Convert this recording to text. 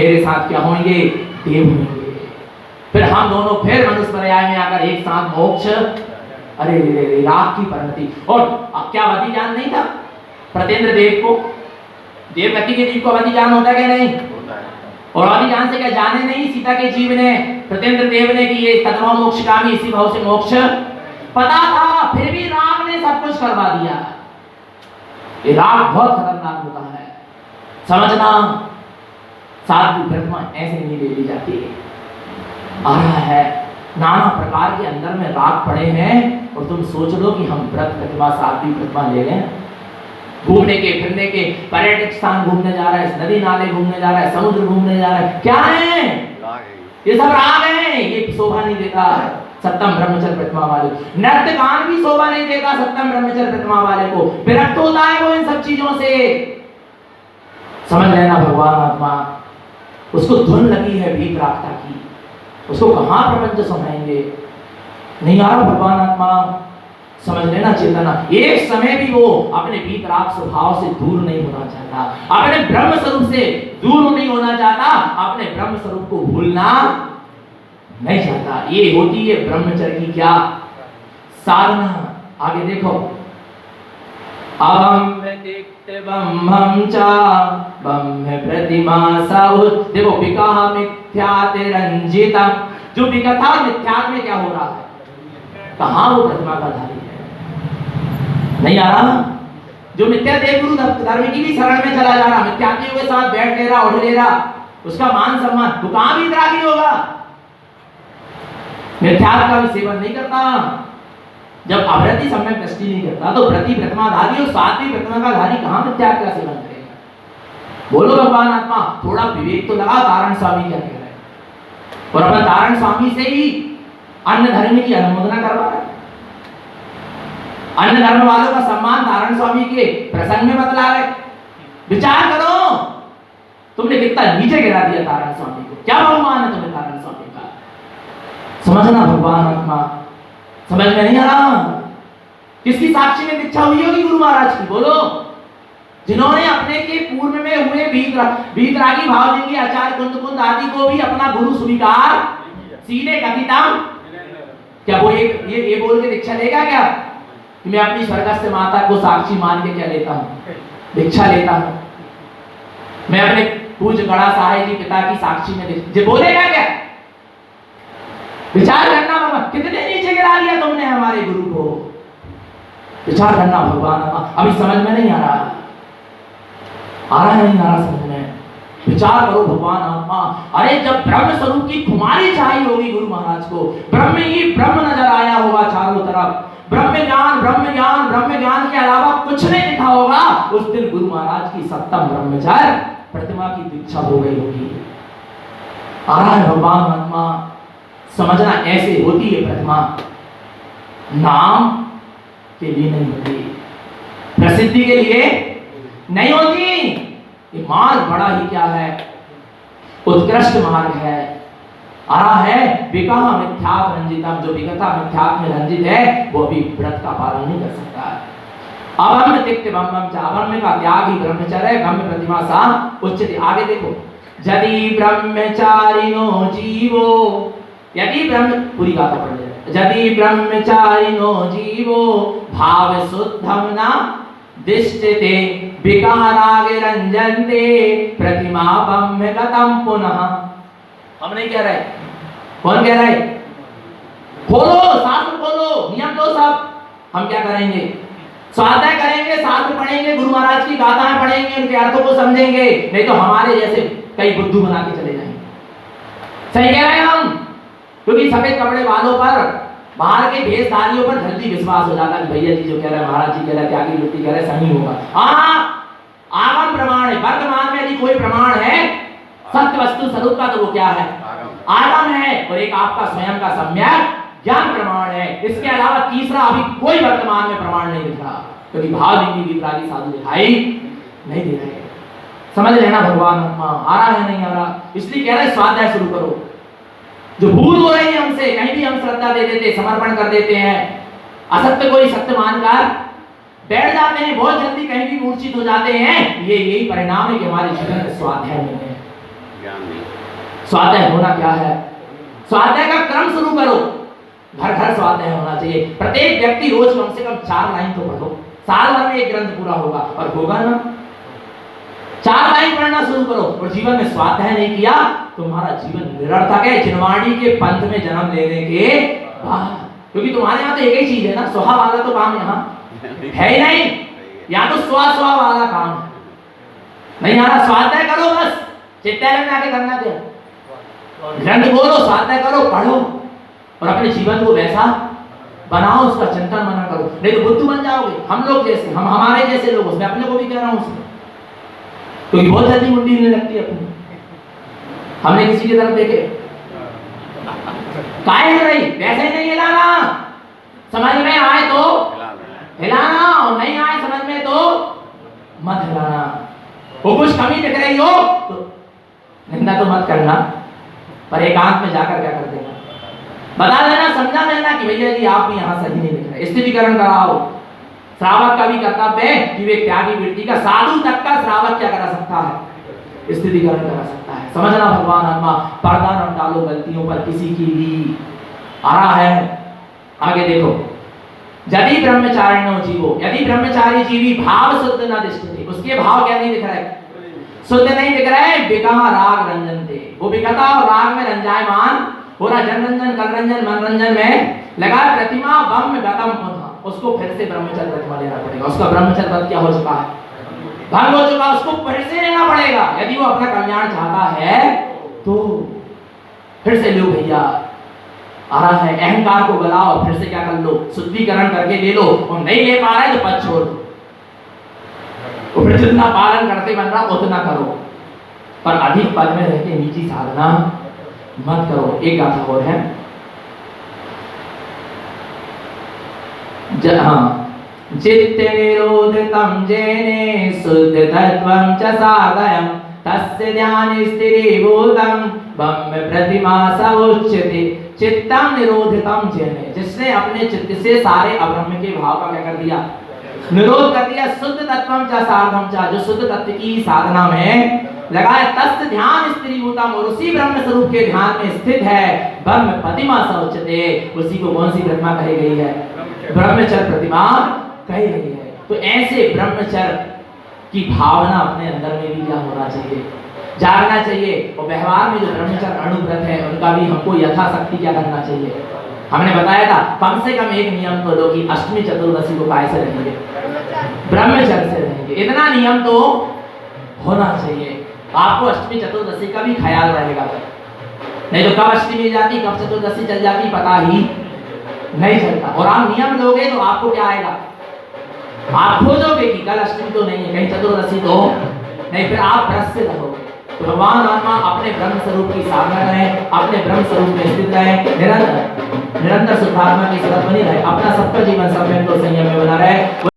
मेरे साथ क्या होंगे, देव होंगे। फिर हम दोनों फिर मनुष्य पर्याय में आकर एक साथ मोक्ष, अरे राग की परिणति। और क्या वधिजान नहीं था प्रतेंद्र देव को, देवगति के जीव को वधिजान होता क्या नहीं, और वधिजान से क्या जाने नहीं सीता के जीव ने, प्रतेंद्र देव ने कि ये तत्व मोक्षगामी, इसी भाव से मोक्ष पता था, फिर भी राग ने सब कुछ करवा दिया। ये राग बहुत खतरनाक होता है, समझना। साधु प्रतिमा ऐसे नहीं ले ली जाती है। आ रहा है नाना प्रकार के अंदर में राग पड़े हैं, और तुम सोच लो कि हम व्रत प्रतिमा साध्वी प्रतिमा ले लें, घूमने के फिरने के, पर्यटक स्थान घूमने जा रहा है, नदी नाले घूमने जा रहा है, समुद्र घूमने जा रहा है, क्या है ये सब राग है। ये शोभा नहीं देता सत्यम ब्रह्मचर्य प्रतिमा वाले, नृत्य गान भी शोभा नहीं देता सत्यम ब्रह्मचर्य प्रतिमा वाले को, विरक्त होता है वो इन सब चीजों से। समझ लेना भगवान आत्मा, उसको धुन लगी है वीतरागता की, उसको कहां प्रपंच सुनाएंगे, नहीं आ रहा भगवान आत्मा। समझ लेना चेतना, एक समय भी वो अपने वीतराग स्वभाव से दूर नहीं होना चाहता, अपने ब्रह्म स्वरूप से दूर नहीं होना चाहता, अपने ब्रह्म स्वरूप को भूलना नहीं चाहता। ये होती है ब्रह्मचर्य की क्या साधना। आगे देखो, अहम ब्रह्मं च ब्रह्म प्रतिमा साहु। देखो विकहा मिथ्यातिरंजिता, जो विकथा मिथ्यात्व में क्या हो रहा है, कहां वो प्रतिमा का धारी है, नहीं आ रहा। जो मिथ्या देव गुरु धर्म की भी शरण में चला जा रहा, मिथ्यात्व के साथ बैठ ले रहा, उठ ले रहा, उसका मान सम्मान तो कहां भी वितरागी होगा, मिथ्यात्व का भी सेवन नहीं करता। जब अवृत्ति सम्यक दृष्टि नहीं करता तो व्रति प्रतिमाधारी और सात्विक प्रतिमा का धारी कहां मिथ्यात्व का सेवन करेगा। बोलो भगवान आत्मा, थोड़ा विवेक तो लगा। तारण स्वामी क्या कह रहे हैं, और अपन तारण स्वामी से ही अन्य धर्म की अनुमोदना करवा रहे हैं, अन्य धर्म वालों का सम्मान तारण स्वामी के प्रसंग में बतला रहे। विचार करो, तुमने कितना नीचे गिरा दिया तारण स्वामी को, क्या बहुमान है तुम्हें तारण स्वामी का। समझना भगवान आत्मा, समझ में नहीं आ रहा। किसकी साक्षी में दीक्षा हुई होगी गुरु महाराज की, बोलो। जिन्होंने अपने के पूर्व में हुए वीतरागी भावलिंगी आचार्य कुंद आदि को भी अपना गुरु स्वीकार सीधे कथितम, क्या वो ये बोल के दीक्षा लेगा क्या कि मैं अपनी स्वर्गस्थ माता को साक्षी मान के क्या लेता हूं, दीक्षा लेता हूं, मैं अपने पूज्य गणा साहेब जी पिता की साक्षी में दीक्षा बोलेगा क्या। विचार करना भगवान, कितने नीचे गिरा दिया तुमने हमारे गुरु को। विचार करना भगवान, अभी समझ में नहीं आ रहा है, नहीं आ रहा समझ में। विचार करो भगवान आत्मा। अरे जब ब्रह्म स्वरूप की खुमारी चाहिए होगी गुरु महाराज को, ब्रह्म ही ब्रह्म नजर आया होगा चारों तरफ, ब्रह्म ज्ञान के अलावा कुछ नहीं दिखा होगा, उस दिन गुरु महाराज की सप्तम ब्रह्मचर्य प्रतिमा की दीक्षा हो गई होगी। आ रहा है भगवान आत्मा, समझना ऐसे होती है प्रतिमा, नाम के लिए नहीं होती, प्रसिद्धि के लिए नहीं होती। ये मार्ग बड़ा ही क्या है, उत्कृष्ट मार्ग है। आ रहा है विकहा मिथ्यात्व रंजितम, जो विकथा मिथ्यात्व में रंजित है वो भी व्रत का पालन नहीं कर सकता है। अवम्य तिक्त ब्रह्मम च, अवम्य का त्याग ही ब्रह्मचर्य, ब्रह्म प्रतिमा सा उच्चते। आगे देखो, यदि ब्रह्मचारिणो जीवो, यदि ब्रह्म, पूरी गाथा पढ़ ले, यदि ब्रह्मचारिणो जीवो भाव शुद्धम न दिष्टते विकारागे रंजन्ते प्रतिमा ब्रह्म गतम पुनः। हम नहीं कह रहे, कौन कह रहा है, खोलो शास्त्र खोलो, नियम दो सब। हम क्या करेंगे, स्वाध्याय करेंगे, शास्त्र पढ़ेंगे, गुरु महाराज की गाथाएं पढ़ेंगे, उनके अर्थों को समझेंगे, नहीं तो हमारे जैसे कई बुद्धू बना के चले जाएंगे। सही कह रहे हैं हम, क्योंकि सफेद कपड़े वालों पर, बाहर के भेषधारियों पर जल्दी विश्वास हो जाता कि भैया जी जो कह रहे हैं, महाराज जी कह रहे हैं, त्यागी वृत्ति कह रहे हैं, सही होगा। आगम प्रमाण है, वर्तमान में यदि कोई प्रमाण है सत्य वस्तु स्वरूप का, तो वो क्या है, आगम है, और एक आपका स्वयं का सम्यक ज्ञान प्रमाण है। इसके अलावा तीसरा अभी कोई वर्तमान में प्रमाण नहीं दिख रहा, क्योंकि भावलिंगी वितरागी साधु दिखाई नहीं दे रहे। समझ लेना भगवान आत्मा, आ रहा है नहीं आ रहा, इसलिए कह रहे स्वाध्याय शुरू करो। जो भूल हो रही है हमसे, कहीं भी हम श्रद्धा दे देते, समर्पण कर देते हैं, असत्य को ही सत्य मानकर बैठ जाते हैं, बहुत जल्दी कहीं भी मूर्छित हो जाते हैं। ये यही परिणाम है कि हमारे जीवन में स्वाध्याय नहीं है, स्वाध्याय होना क्या है? स्वाध्याय का क्रम शुरू करो। घर घर स्वाध्याय होना चाहिए। प्रत्येक व्यक्ति रोज कम से कम 4 लाइन तो पढ़ो। साल भर में एक ग्रंथ पूरा होगा, और होगा ना। 4 लाइन पढ़ना शुरू करो। और जीवन में स्वाध्याय नहीं किया, तुम्हारा जीवन निरर्थक है, जिनवाड़ी के पंथ में जन्म लेने के बाद। क्योंकि तुम्हारे यहाँ तो एक ही चीज है ना, स्वाहा वाला तो काम यहाँ है ही नहीं। या तो स्वा वाला काम है नहीं आ रहा। स्वाध्याय करो बस। चित्तालय में आके करना क्या? ग्रंथ बोलो, स्वाध्याय करो, पढ़ो, और अपने जीवन को वैसा बनाओ, उसका चिंतन मनन करो। नहीं तो बुद्धू बन जाओगे। हम लोग जैसे, हम हमारे जैसे लोग, उसमें अपने को भी कह रहा हूं उसमें, क्योंकि बहुत जल्दी मुंडी हिलने लगती है अपनी। हमने किसी की तरफ देखे काहे हिल रही, वैसे ही नहीं हिलाना। समझ में आए तो हिलाना, और नहीं आए समझ में तो मत हिलाना। वो कुछ कमी दिख रही हो तो निंदा तो मत करना, पर एकांत में जाकर क्या कर देना, बता देना, समझा देना कि भैया जी आप भी यहाँ सही नहीं दिख रहे। स्थितिकरण कराओ। श्रावक का भी कर्तव्य है कि वे त्यागी वृत्ति का, साधु तक का श्रावक क्या करा सकता है? स्थितिकरण करा सकता है। समझना भगवान आत्मा, पर्दा न डालो गलतियों पर किसी की भी। आ रहा है आगे देखो, यदि ब्रह्मचारिणो जीवो, यदि ब्रह्मचारी जीवी भाव शुद्ध न दिष्टते, उसके भाव क्या नहीं दिख रहा है? शुद्ध नहीं दिख रहा है। विकहा राग रंजन थे, वो विकता और राग में रंजायमान हो रहा, जनरंजन कलरंजन मनरंजन में लगा। प्रतिमा बम में गतम पुनः, उसको फिर से ब्रह्मचर्य प्रतिमा लेना पड़ेगा। उसका ब्रह्मचर्य व्रत क्या हो चुका है? भंग हो चुका, उसको फिर से लेना पड़ेगा। यदि वो अपना कल्याण चाहता है तो फिर से लो भैया। आ रहा है, अहंकार को गलाओ, फिर से क्या कर लो, शुद्धिकरण करके ले लो। और नहीं ले पा रहा है तो पद छोड़ दो, तो फिर जितना पालन करते बन रहा उतना करो, पर अधिक पद में रहकर नीची साधना मत करो। एक गाथा और है, चित्त निरोधितं जेने शुद्ध तत्वं च साधयं, तस्य ध्यान स्थिरीभूतं ब्रह्म प्रतिमा स उच्यते। चित्तं निरोधितं जेने, जिसने अपने चित्त से सारे अब्रह्म के भाव का क्या कर दिया? निरोध कर दिया। शुद्ध तत्वं च साधनं च, जो शुद्ध तत्व की साधना में लगा है, तस्य ध्यान स्थिरीभूतं, और उसी ब्रह्म स्वरूप के ध्यान में स्थित है। ब्रह्म प्रतिमा स उच्यते, उसी को कौन सी प्रतिमा कही गई है? ब्रह्मचर्य प्रतिमा कही गई है। तो ऐसे ब्रह्मचर्य की भावना अपने अंदर में भी क्या होना चाहिए? जागना चाहिए। और व्यवहार में जो ब्रह्मचर्य अणुव्रत है उनका भी हमको यथाशक्ति क्या करना चाहिए? हमने बताया था कम से कम एक नियम तो लो कि अष्टमी चतुर्दशी को कैसे रहेंगे? ब्रह्मचर्य से रहेंगे। इतना नियम तो होना चाहिए। आपको अष्टमी चतुर्दशी का भी ख्याल रहेगा, नहीं तो कब अष्टमी जाती कब चतुर्दशी चल जाती पता ही नहीं चलता। और आप नियम लोगे तो आपको क्या आएगा? आप खोजोगे कि कल अष्टमी तो नहीं है, कहीं चतुर्दशी तो नहीं, फिर आप व्रत से रहोगे। तो भगवान आत्मा अपने ब्रह्म स्वरूप की साधना करें, अपने ब्रह्म स्वरूप में स्थित रहे, निरंतर शुद्धात्मा की सूरत बनी रहे, अपना सबका जीवन संयम में बना रहे।